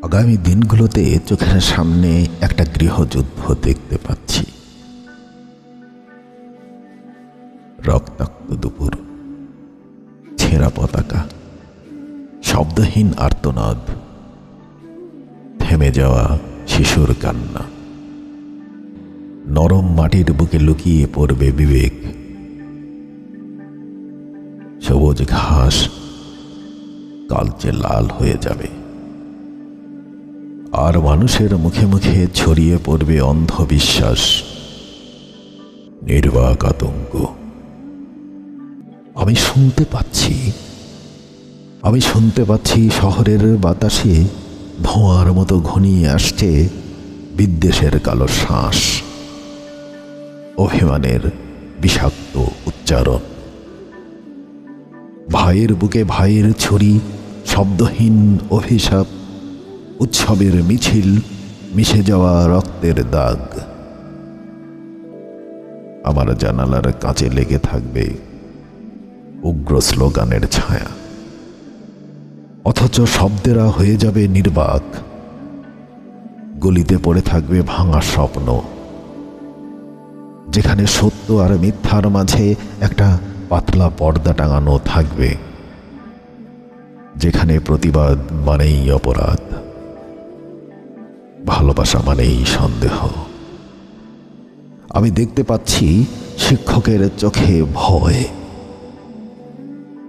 আগামী দিনগুলোতে চোখের সামনে একটা গৃহযুদ্ধ দেখতে পাচ্ছি। রক্তাক্ত দুপুর, ছেঁড়া পতাকা, শব্দহীন আর্তনাদ, থেমে যাওয়া শিশুর কান্না। নরম মাটির বুকে লুকিয়ে পড়বে বিবেক। সবুজ ঘাস কালচে লাল হয়ে যাবে, আর মানুষের মুখে মুখে ছড়িয়ে পড়বে অন্ধবিশ্বাস, নির্বাক আতঙ্ক। আমি শুনতে পাচ্ছি শহরের বাতাসে ধোঁয়ার মতো ঘনিয়ে আসছে বিদ্বেষের কালো শ্বাস, অভিমানের বিষাক্ত উচ্চারণ। ভাইয়ের বুকে ভাইয়ের ছুরি, শব্দহীন অভিশাপ, উৎসবের মিছিল, মিশে যাওয়া রক্তের দাগ। আমার জানালার কাঁচে লেগে থাকবে উগ্র স্লোগানের ছায়া, অথচ শব্দেরা হয়ে যাবে নির্বাক। গলিতে পড়ে থাকবে ভাঙা স্বপ্ন, যেখানে সত্য আর মিথ্যার মাঝে একটা পাতলা পর্দা টাঙানো থাকবে, যেখানে প্রতিবাদ মানেই অপরাধ, ভালোবাসা মানেই সন্দেহ। আমি দেখতে পাচ্ছি শিক্ষকের চোখে ভয়,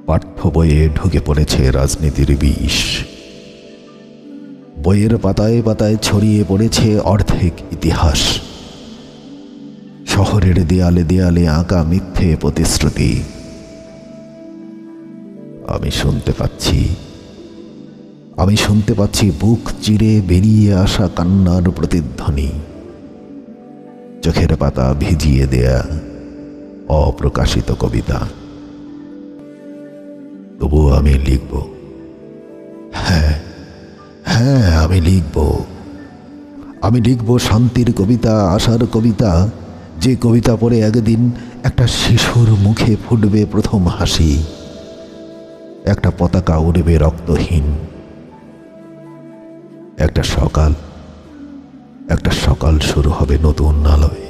পাঠ্য বইয়ে ঢুকে পড়েছে রাজনীতির বিষ, বইয়ের পাতায় পাতায় ছড়িয়ে পড়েছে অর্ধেক ইতিহাস, শহরের দেয়ালে দেয়ালে আঁকা মিথ্যে প্রতিশ্রুতি। আমি শুনতে পাচ্ছি বুক চিরে বেরিয়ে আসা কান্নার প্রতিধ্বনি, চোখের পাতা ভিজিয়ে দেয়া অপ্রকাশিত কবিতা। তবুও আমি লিখব, হ্যাঁ, আমি লিখব শান্তির কবিতা, আশার কবিতা, যে কবিতা পড়ে একদিন একটা শিশুর মুখে ফুটবে প্রথম হাসি, একটা পতাকা উড়বে রক্তহীন, একটা সকাল শুরু হবে নতুন আলোয়।